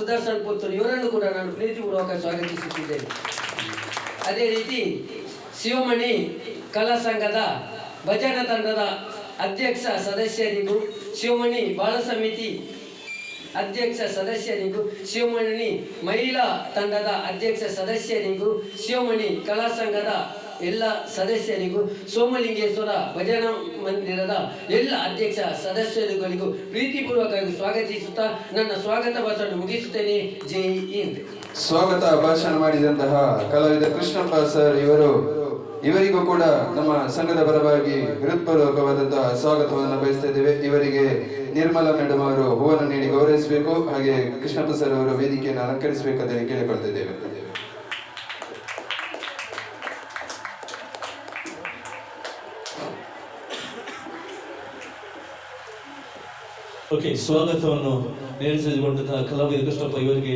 ಸುದರ್ಶನ್ ಪುತ್ತೂರು ಇವರನ್ನು ಕೂಡ ನಾನು ಪ್ರೀತಿಪೂರ್ವಕ ಸ್ವಾಗತಿಸುತ್ತಿದ್ದೇನೆ. ಅದೇ ರೀತಿ ಶಿವಮಣಿ ಕಲಾ ಸಂಘದ ಭಜನಾ ತಂಡದ ಅಧ್ಯಕ್ಷ ಸದಸ್ಯರಿಗೂ, ಶಿವಮಣಿ ಬಾಳ ಸಮಿತಿ ಅಧ್ಯಕ್ಷ ಸದಸ್ಯರಿಗೂ, ಶಿವಮಣಿ ಮಹಿಳಾ ತಂಡದ ಅಧ್ಯಕ್ಷ ಸದಸ್ಯರಿಗೂ, ಶಿವಮಣಿ ಕಲಾ ಸಂಘದ ಎಲ್ಲ ಸದಸ್ಯರಿಗೂ, ಸೋಮಲಿಂಗೇಶ್ವರ ಭಜನಾ ಮಂದಿರದ ಎಲ್ಲ ಅಧ್ಯಕ್ಷ ಸದಸ್ಯರುಗಳಿಗೂ ಪ್ರೀತಿಪೂರ್ವಕವಾಗಿ ಸ್ವಾಗತಿಸುತ್ತಾ ನನ್ನ ಸ್ವಾಗತ ಭಾಷಣ ಮುಗಿಸುತ್ತೇನೆ. ಜೈ ಹಿಂದ್. ಸ್ವಾಗತ ಭಾಷಣ ಮಾಡಿದಂತಹ ಕಲಾವಿದ ಕೃಷ್ಣಪ್ಪ ಸರ್ ಇವರಿಗೂ ಕೂಡ ನಮ್ಮ ಸಂಘದ ಪರವಾಗಿ ಹೃತ್ಪೂರ್ವಕವಾದಂತಹ ಸ್ವಾಗತವನ್ನು ಬಯಸ್ತಾ ಇದ್ದೇವೆ. ಇವರಿಗೆ ನಿರ್ಮಲಾ ಮೇಡಮ್ ಅವರು ಹೂವನ್ನು ನೀಡಿ ಗೌರವಿಸಬೇಕು. ಹಾಗೆ ಕೃಷ್ಣಪ್ಪ ಸರ್ ಅವರು ವೇದಿಕೆಯನ್ನು ಅಲಂಕರಿಸಬೇಕಾದ ಕೇಳಿಕೊಳ್ತಾ ಇದ್ದೇವೆ. ಓಕೆ, ಸ್ವಾಗತವನ್ನು ನೆರವೇರಿಸಿಕೊಂಡಂತಹ ಕಲಾವಿದ ಕೃಷ್ಣಪ್ಪ ಇವರಿಗೆ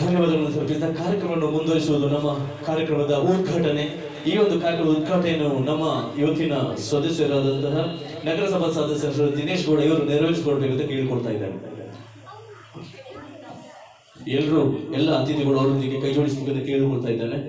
ಧನ್ಯವಾದಗಳನ್ನು ಸಮರ್ಪಿಸಿದ ಕಾರ್ಯಕ್ರಮವನ್ನು ಮುಂದುವರಿಸುವುದು ನಮ್ಮ ಕಾರ್ಯಕ್ರಮದ ಉದ್ಘಾಟನೆ. ಈ ಒಂದು ಕಾರ್ಯಕ್ರಮದ ಉದ್ಘಾಟನೆಯನ್ನು ನಮ್ಮ ಇವತ್ತಿನ ಸದಸ್ಯರಾದಂತಹ ನಗರಸಭಾ ಸದಸ್ಯರು ದಿನೇಶ್ ಗೌಡ ಇವರು ನೆರವೇರಿಸಿಕೊಡ್ಬೇಕಂತ ಕೇಳಿಕೊಳ್ತಾ ಇದ್ದಾರೆ. ಎಲ್ಲರೂ ಎಲ್ಲ ಅತಿಥಿಗಳು ಅವರೊಂದಿಗೆ ಕೈ ಜೋಡಿಸಬೇಕಂತ ಕೇಳಿಕೊಳ್ತಾ ಇದ್ದಾನೆ.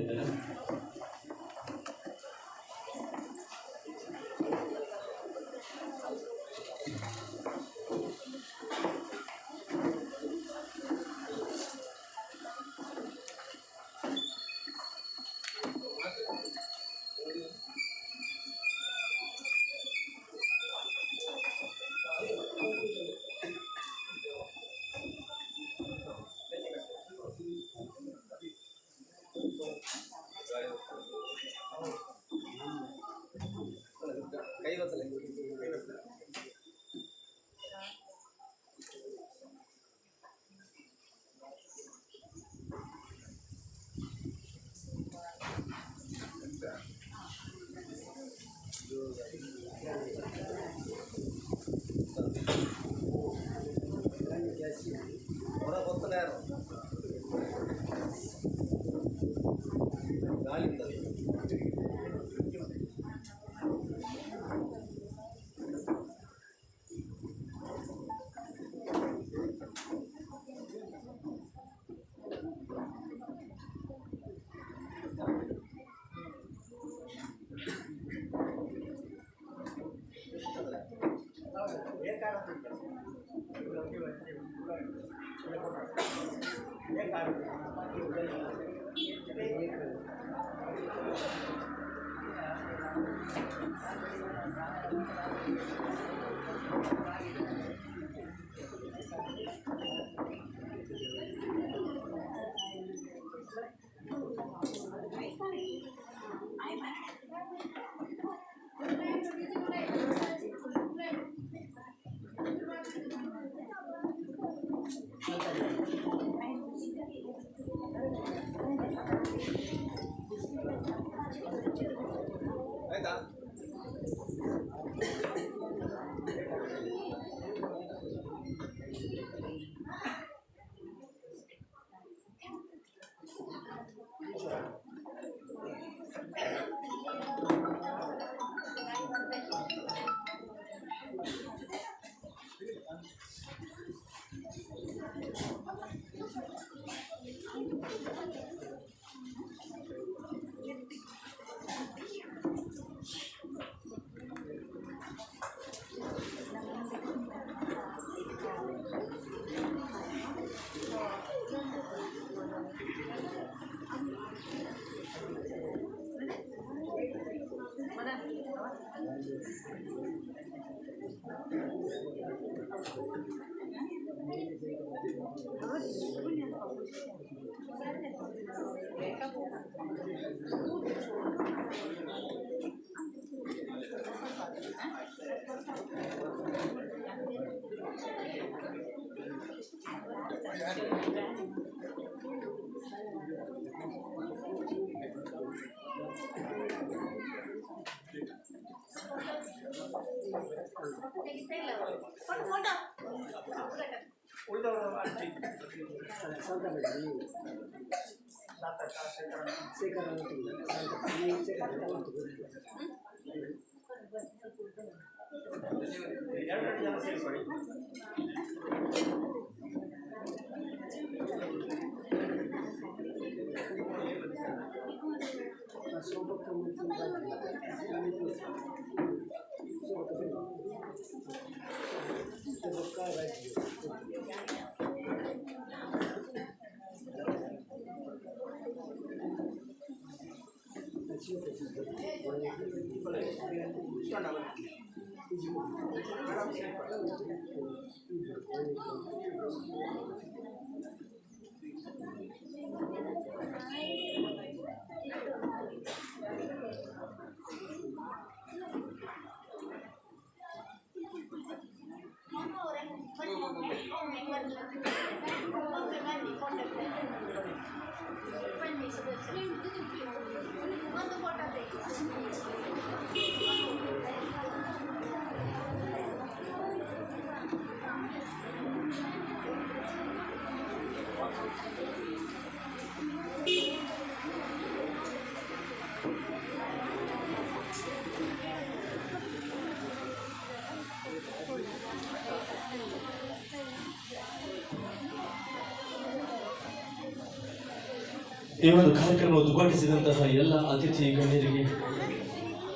ಈ ಒಂದು ಕಾರ್ಯಕ್ರಮ ಉದ್ಘಾಟಿಸಿದಂತಹ ಎಲ್ಲ ಅತಿಥಿ ಗಣ್ಯರಿಗೆ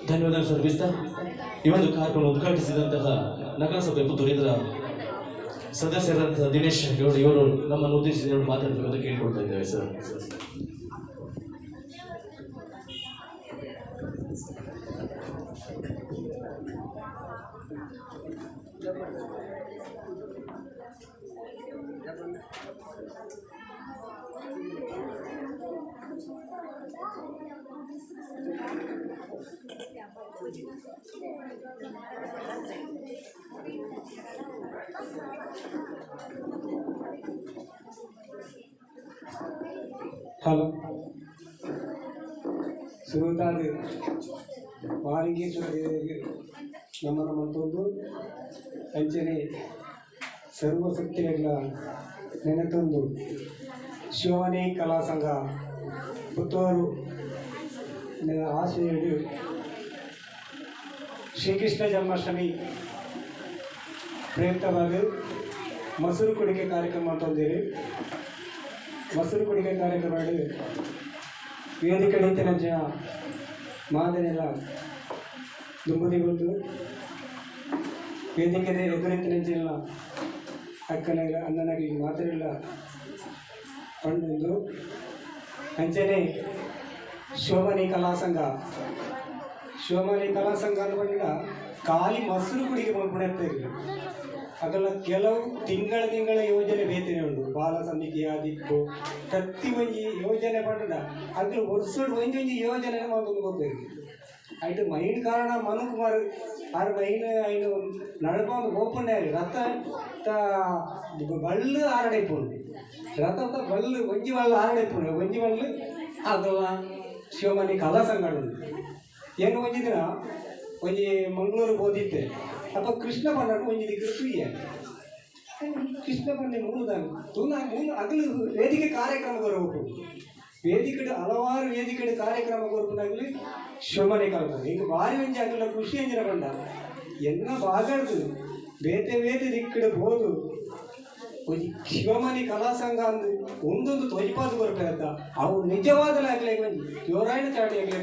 ಧನ್ಯವಾದ ಸಲ್ಲಿಸ್ತಾ ಈ ಒಂದು ಕಾರ್ಯಕ್ರಮ ಉದ್ಘಾಟಿಸಿದಂತಹ ನಗರಸಭೆ ಪುತ್ತೂರು ಇದರ ಸದಸ್ಯರಾದಂತಹ ದಿನೇಶ್ ಗೌಡ ಇವರು ನಮ್ಮನ್ನು ಉದ್ದೇಶಿಸಿ ಮಾತಾಡಬೇಕಂತ ಕೇಳ್ಕೊಳ್ತಾ ಇದ್ದೇವೆ ಸರ್. ಹಲೋ ಸುರುತಾದ ವಾರಂಗೇಶ್ವರ ದೇವರಿಗೆ ನಮನ ಮತ್ತೊಂದು ಅಂಚನೆ ಸರ್ವಶಕ್ತಿಗಳ ನೆನೆತೊಂದು ಶಿವಮನೆ ಕಲಾ ಸಂಘ ಪುತ್ತೂರು ಆಶೆಯಡಿ ಶ್ರೀಕೃಷ್ಣ ಜನ್ಮಾಷ್ಟಮಿ ಪ್ರಯುಕ್ತವಾಗಿ ಮೊಸರು ಕುಡಿಕೆ ಕಾರ್ಯಕ್ರಮ ತಂದಿರಿ. ಮೊಸರು ಕುಡಿಕೆ ಕಾರ್ಯಕ್ರಮ ವೇದಿಕೆ ನಿಂತಿನ ಜನ ಮಾದನೆಲ್ಲ ದುಂಬುದಿಗೊಂಡು ವೇದಿಕೆ ಎದುರಿಂತಿನ ಅಕ್ಕನಾಗ ಅಣ್ಣನಾಗಿ ಮಾತನೆಲ್ಲ ಪಂಡು ಅಂಚನೆ ಶಿವಮನೆ ಕಲಾ ಸಂಘ ಅಂತ ಬಂದ ಖಾಲಿ ಮೊಸರು ಕುಡಿಗೆ ಬಂದ್ಬಿಡುತ್ತೆ. ಅದೆಲ್ಲ ಕೆಲವು ತಿಂಗಳ ಯೋಜನೆ ಬೇತನೆ ಉಂಟು. ಬಾಲ ಸಮಿತಿ ಆದಿತ್ತು ಪ್ರತಿ ಒಂಜಿ ಯೋಜನೆ ಪಂಡ ಅದ್ರ ವರ್ಷಡ್ ಒಂಜಿ ಯೋಜನೆ ಮಾಡ್ಕೊಂಡು ಹೋಗ್ತೇವೆ. ಆಯ್ತು ಮೈನ್ ಕಾರಣ ಮನುಕುಮಾರ್ ಆರು ಮೈನ್ ಐನು ನಡಪೊಂದು ಓಪನ್ ರಥ ಬಳ್ಳು ಆರಡೈಪುಂಡು ರಥ ಬಳ್ಳು ಒಂಜಿ ಬಳ್ಳು ಆರಡೈಪುಂಡು ಒಂಜಿ ಬಳ್ಳು ಅದೆಲ್ಲ ಶಿವಮನೆ ಕಲಾ ಸಂಘ ಉಂಟು. ಏನು ಒಂಜಿ ದಿನ ಒಂಜಿ ಮಂಗಳೂರಿಗೆ ಓದಿದ್ದೆ ಅಪ್ಪ ಕೃಷ್ಣ ಬಂಡ ಒಂಜಿ ದಿಕ್ಕರು ತುಯ್ಯ ಕೃಷ್ಣ ಬಂಡೆ ಮೂಲ ಅಗಲು ವೇದಿಕೆ ಕಾರ್ಯಕ್ರಮ ಬರಬೇಕು. ವೇದಿಕೆ ಹಲವಾರು ವೇದಿಕೆ ಕಾರ್ಯಕ್ರಮ ಬರಬೇಕಾಗಲಿ ಶಿವಮನೆ ಕಲಾ ಈಗ ಭಾರಿ ಒಂಜಿ ಆಗಲ್ಲ ಖುಷಿ ಅಂಜಿನ ಬಂಡ ಎನ್ನ ಬಾಗಡ್ದು ಬೇತೆ ದಿಕ್ಕಡೆ ಹೋದು ಒಂಜಿ ಶಿವಮನೆ ಕಲಾ ಸಂಘ ಅಂದು ಒಂದೊಂದು ತೊಜಿಪಾದು ಬರಬೇಕಂತ ಅವು ನಿಜವಾದಲೇ ಆಗಲೇ ಒಂಜಿ ಜೋರಾಯಿನ ಚಾಟಿ ಆಗಲೇ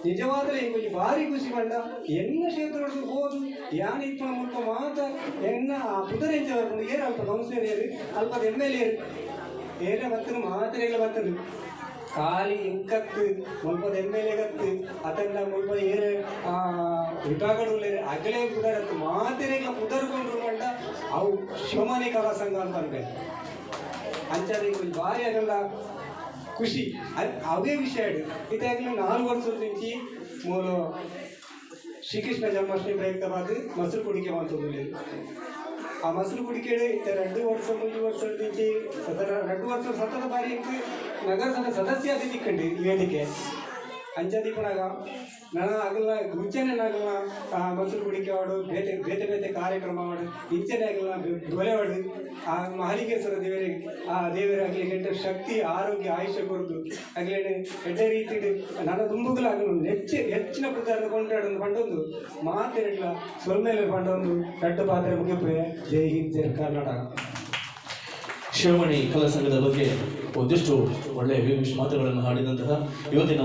ನಿಜವಾದರೆ ಈಗ ಭಾರಿ ಖುಷಿ ಬಂಡ ಎನ್ನ ಕ್ಷೇತ್ರ ಹೋದು ಯಾನ ಇಪ್ಪ ಮುಲ್ಪ ಮಾತ ಎನ್ನ ಪುದರೆಂಚ ಬರ್ಕೊಂಡು ಏರು ಅಲ್ಪ ಕೌನ್ಸಿಲರ್ ಏರಿ ಅಲ್ಪ MLA ಏರ ಬರ್ತನು ಮಾತ್ರೆಗಳ ಬರ್ತನು ಖಾಲಿ ಇಂಕತ್ತು ಮುಲ್ಪದ MLA ಕತ್ತು ಅದನ್ನ ಮುಲ್ಪ ಏರು ವಿಭಾಗಗಳು ಅಗಲೇ ಪುದರತ್ತು ಮಾತ್ರೆಗಳ ಪುದರ್ಕೊಂಡ್ರು ಬಂಡ ಅವು ಶಿವಮನೆ ಕಲಾ ಸಂಘ ಅಂತ ಅನ್ಬೇಕು. ಅಂಚಾದ ಈಗ ಭಾರಿ ಆಗಲ್ಲ ಖುಷಿ ಅವೇ ವಿಷಯ ಇದಾಗಲೇ 4 ವರ್ಷದ నుంచి ಮೂರು ಶ್ರೀಕೃಷ್ಣ ಜನ್ಮಾಷ್ಟಮಿ ಪ್ರಯುಕ್ತವಾಗಿ ಮೊಸರು ಕುಡಿಕೆ ಮಾಡ್ತದೆ. ಆ ಮೊಸರು ಕುಡಿಕೆ 2 ವರ್ಷ 3 ವರ್ಷದ నుంచి 2 ವರ್ಷ ಸತತ ಬಾರಿ ನಗರಸಭೆ ಸದಸ್ಯ ಅತಿಥಿ ಕಂಡು ವೇದಿಕೆ ಅಂಚದೀಪನಾಗ ನಾನು ಆಗಲ್ಲ ಮುಂಚೆನೆ ನಾಗಲ್ಲ ಮೊಸರು ಕುಡಿಕೆ ಆಡು ಬೇತೆ ಕಾರ್ಯಕ್ರಮ ಮಾಡು ಇಂಚೆನೆ ಆಗಲ್ಲ ದೊಲೆ ಹೊಡೆದು ಆ ಮಹಾಲಿಂಗೇಶ್ವರ ದೇವರಾಗಲಿ ಕೆಟ್ಟ ಶಕ್ತಿ ಆರೋಗ್ಯ ಆಯುಷ್ಯ ಕೊರದು ಆಗಲೇ ಎಡ್ಡ ರೀತಿ ನನ್ನ ತುಂಬುಗಳಾಗಲು ಹೆಚ್ಚಿನ ಪ್ರಚಾರದ ಕೊಂಡಾಡೊಂದು ಪಂಡೊಂದು ಮಾತೆರಲ್ಲ ಸೊಲ್ಮೇಲೆ ಪಂಡೊಂದು ದೊಡ್ಡ ಪಾತ್ರೆ ಮುಗಿಪೆ. ಜೈ ಹಿಂದ್ ಜೈ ಕರ್ನಾಟಕ. ಶಿವಮಣಿ ಕಲಾ ಸಂಘದ ಬಗ್ಗೆ ಒಂದಿಷ್ಟು ಒಳ್ಳೆಯ ಮಾತುಗಳನ್ನು ಹಾಡಿದಂತಹ ಇವತ್ತಿನ